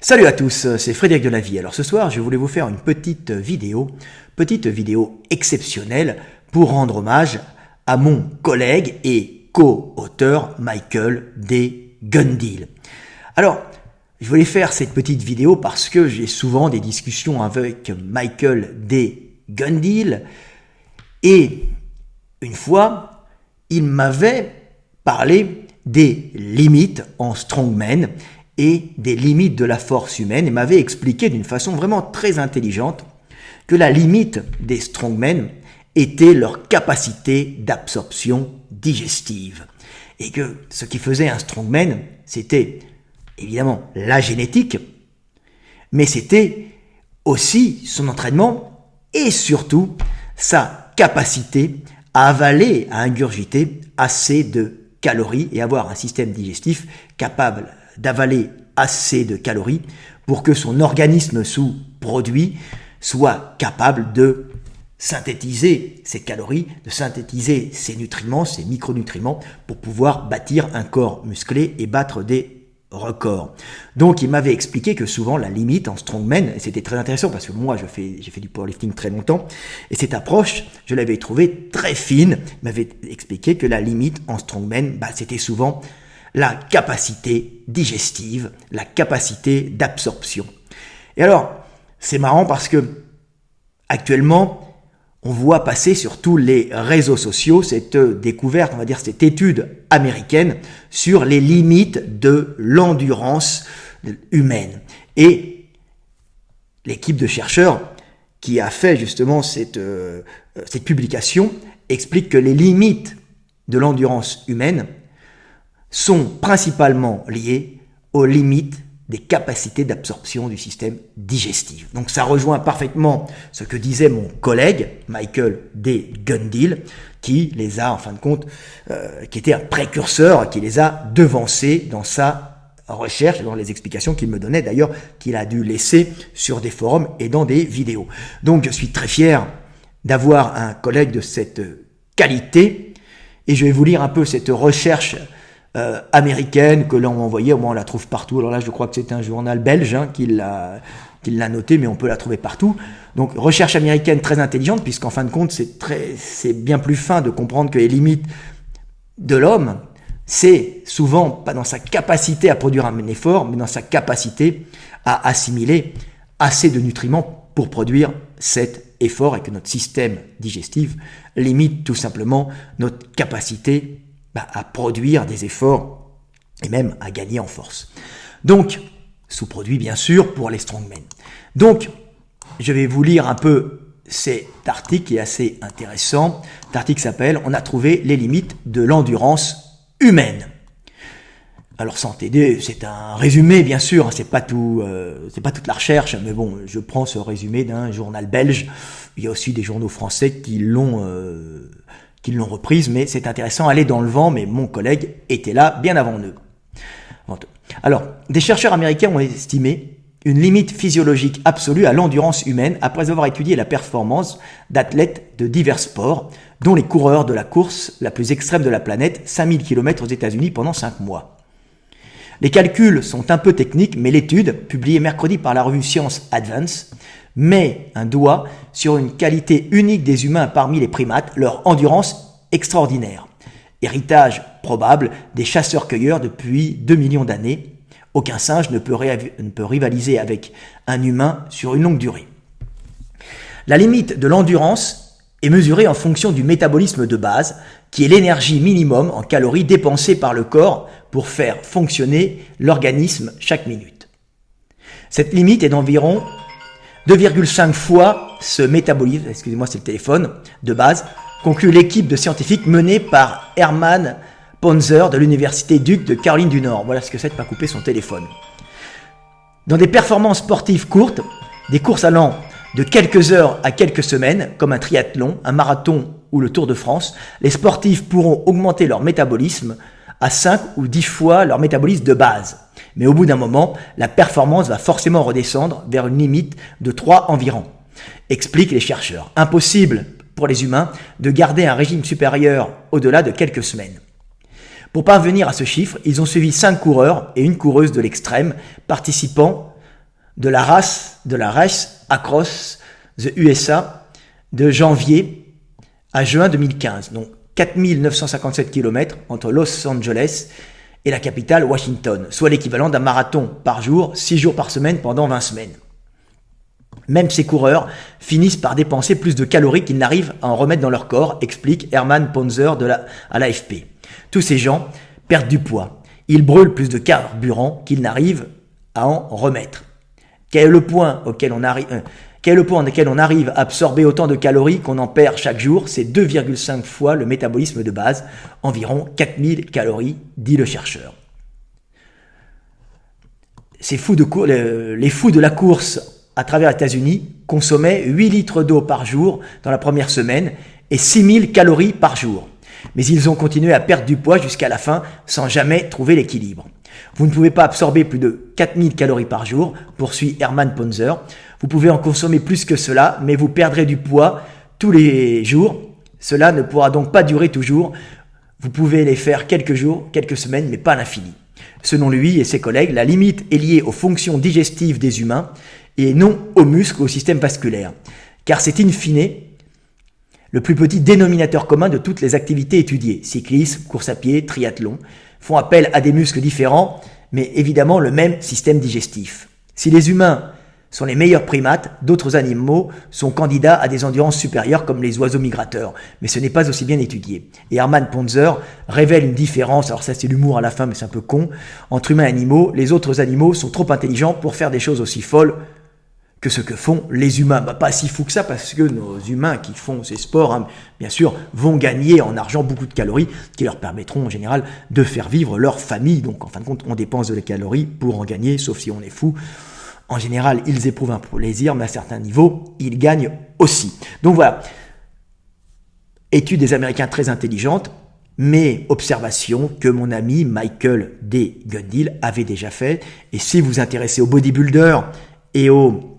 Salut à tous, c'est Frédéric de la Vie. Alors ce soir, je voulais vous faire une petite vidéo exceptionnelle pour rendre hommage à mon collègue et co-auteur Michael D. Gundil. Alors, je voulais faire cette petite vidéo parce que j'ai souvent des discussions avec Michael D. Gundil et une fois, il m'avait parlé des limites en strongman et des limites de la force humaine et m'avait expliqué d'une façon vraiment très intelligente que la limite des strongmen était leur capacité d'absorption digestive et que ce qui faisait un strongman, c'était évidemment la génétique, mais c'était aussi son entraînement et surtout sa capacité à avaler, à ingurgiter assez de calories et avoir un système digestif capable d'avaler assez de calories pour que son organisme sous-produit soit capable de synthétiser ces calories, de synthétiser ces nutriments, ces micronutriments pour pouvoir bâtir un corps musclé et battre des records. Donc il m'avait expliqué que souvent la limite en strongman, et c'était très intéressant parce que moi j'ai fait du powerlifting très longtemps, et cette approche, je l'avais trouvée très fine. Il m'avait expliqué que la limite en strongman, c'était souvent la capacité digestive, la capacité d'absorption. Et alors, c'est marrant parce que actuellement, on voit passer sur tous les réseaux sociaux cette découverte, on va dire cette étude américaine sur les limites de l'endurance humaine. Et l'équipe de chercheurs qui a fait justement cette publication explique que les limites de l'endurance humaine sont principalement liées aux limites des capacités d'absorption du système digestif. Donc ça rejoint parfaitement ce que disait mon collègue Michael D. Gundil, qui les a en fin de compte, qui était un précurseur, qui les a devancés dans sa recherche, dans les explications qu'il me donnait d'ailleurs, qu'il a dû laisser sur des forums et dans des vidéos. Donc je suis très fier d'avoir un collègue de cette qualité et je vais vous lire un peu cette recherche américaine que l'on m'a envoyée. Au moins on la trouve partout. Alors là je crois que c'est un journal belge qui l'a noté, mais on peut la trouver partout. Donc recherche américaine très intelligente, puisqu'en fin de compte c'est bien plus fin de comprendre que les limites de l'homme, c'est souvent pas dans sa capacité à produire un effort, mais dans sa capacité à assimiler assez de nutriments pour produire cet effort, et que notre système digestif limite tout simplement notre capacité à produire des efforts et même à gagner en force. Donc, sous-produit bien sûr pour les strongmen. Donc, je vais vous lire un peu cet article qui est assez intéressant. Cet article s'appelle « On a trouvé les limites de l'endurance humaine ». Alors sans t'aider, c'est un résumé bien sûr, c'est pas toute la recherche, mais bon, je prends ce résumé d'un journal belge. Il y a aussi des journaux français qui l'ont reprise, mais c'est intéressant, elle est dans le vent, mais mon collègue était là bien avant eux. Alors, des chercheurs américains ont estimé une limite physiologique absolue à l'endurance humaine après avoir étudié la performance d'athlètes de divers sports, dont les coureurs de la course la plus extrême de la planète, 5000 km aux États-Unis pendant 5 mois. Les calculs sont un peu techniques, mais l'étude, publiée mercredi par la revue Science Advance, met un doigt sur une qualité unique des humains parmi les primates, leur endurance extraordinaire. Héritage probable des chasseurs-cueilleurs depuis 2 millions d'années. Aucun singe ne peut rivaliser avec un humain sur une longue durée. La limite de l'endurance est mesurée en fonction du métabolisme de base, qui est l'énergie minimum en calories dépensée par le corps pour faire fonctionner l'organisme chaque minute. Cette limite est d'environ 2,5 fois ce métabolisme, excusez-moi c'est le téléphone, de base, conclut l'équipe de scientifiques menée par Hermann Ponzer de l'université Duke de Caroline du Nord. Voilà ce que c'est de ne pas couper son téléphone. Dans des performances sportives courtes, des courses allant de quelques heures à quelques semaines, comme un triathlon, un marathon ou le Tour de France, les sportifs pourront augmenter leur métabolisme à 5 ou 10 fois leur métabolisme de base. Mais au bout d'un moment, la performance va forcément redescendre vers une limite de 3 environ, expliquent les chercheurs. Impossible pour les humains de garder un régime supérieur au-delà de quelques semaines. Pour parvenir à ce chiffre, ils ont suivi 5 coureurs et une coureuse de l'extrême, participant de la race Across the USA de janvier à juin 2015. Donc 4957 km entre Los Angeles et la capitale Washington, soit l'équivalent d'un marathon par jour, 6 jours par semaine pendant 20 semaines. Même ces coureurs finissent par dépenser plus de calories qu'ils n'arrivent à en remettre dans leur corps, explique Hermann Ponzer à l'AFP. Tous ces gens perdent du poids. Ils brûlent plus de carburant qu'ils n'arrivent à en remettre. Quel est le point auquel on arrive à absorber autant de calories qu'on en perd chaque jour? C'est 2,5 fois le métabolisme de base, environ 4000 calories, dit le chercheur. Les fous de la course à travers les États-Unis consommaient 8 litres d'eau par jour dans la première semaine et 6000 calories par jour. Mais ils ont continué à perdre du poids jusqu'à la fin sans jamais trouver l'équilibre. Vous ne pouvez pas absorber plus de 4000 calories par jour, poursuit Hermann Ponzer. Vous pouvez en consommer plus que cela, mais vous perdrez du poids tous les jours. Cela ne pourra donc pas durer toujours. Vous pouvez les faire quelques jours, quelques semaines, mais pas à l'infini. Selon lui et ses collègues, la limite est liée aux fonctions digestives des humains et non aux muscles ou au système vasculaire. Car c'est in fine le plus petit dénominateur commun de toutes les activités étudiées. Cyclisme, course à pied, triathlon font appel à des muscles différents, mais évidemment le même système digestif. Si les humains sont les meilleurs primates, d'autres animaux sont candidats à des endurances supérieures comme les oiseaux migrateurs, mais ce n'est pas aussi bien étudié. Et Hermann Ponzer révèle une différence, alors ça c'est l'humour à la fin mais c'est un peu con, entre humains et animaux. Les autres animaux sont trop intelligents pour faire des choses aussi folles que ce que font les humains. Pas si fou que ça, parce que nos humains qui font ces sports, bien sûr, vont gagner en argent beaucoup de calories qui leur permettront en général de faire vivre leur famille. Donc en fin de compte, on dépense de la calories pour en gagner, sauf si on est fou. En général, ils éprouvent un plaisir, mais à certains niveaux, ils gagnent aussi. Donc voilà, étude des Américains très intelligente, mais observation que mon ami Michael D. Gundil avait déjà fait. Et si vous vous intéressez aux bodybuilders et aux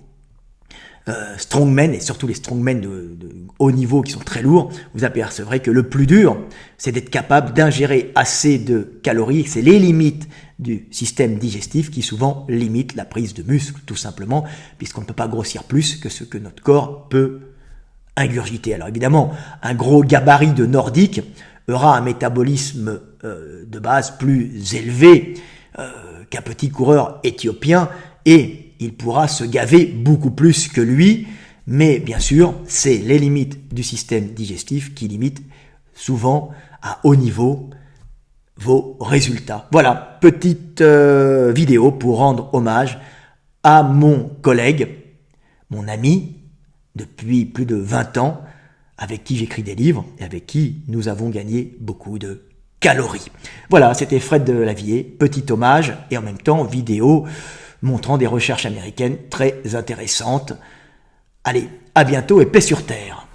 strongmen, et surtout les strongmen de haut niveau qui sont très lourds, vous apercevrez que le plus dur, c'est d'être capable d'ingérer assez de calories. C'est les limites du système digestif qui souvent limitent la prise de muscle, tout simplement, puisqu'on ne peut pas grossir plus que ce que notre corps peut ingurgiter. Alors évidemment, un gros gabarit de nordique aura un métabolisme de base plus élevé qu'un petit coureur éthiopien, et il pourra se gaver beaucoup plus que lui, mais bien sûr, c'est les limites du système digestif qui limitent souvent à haut niveau vos résultats. Voilà, petite vidéo pour rendre hommage à mon collègue, mon ami, depuis plus de 20 ans, avec qui j'écris des livres et avec qui nous avons gagné beaucoup de calories. Voilà, c'était Fred Delavier, petit hommage et en même temps vidéo montrant des recherches américaines très intéressantes. Allez, à bientôt et paix sur terre.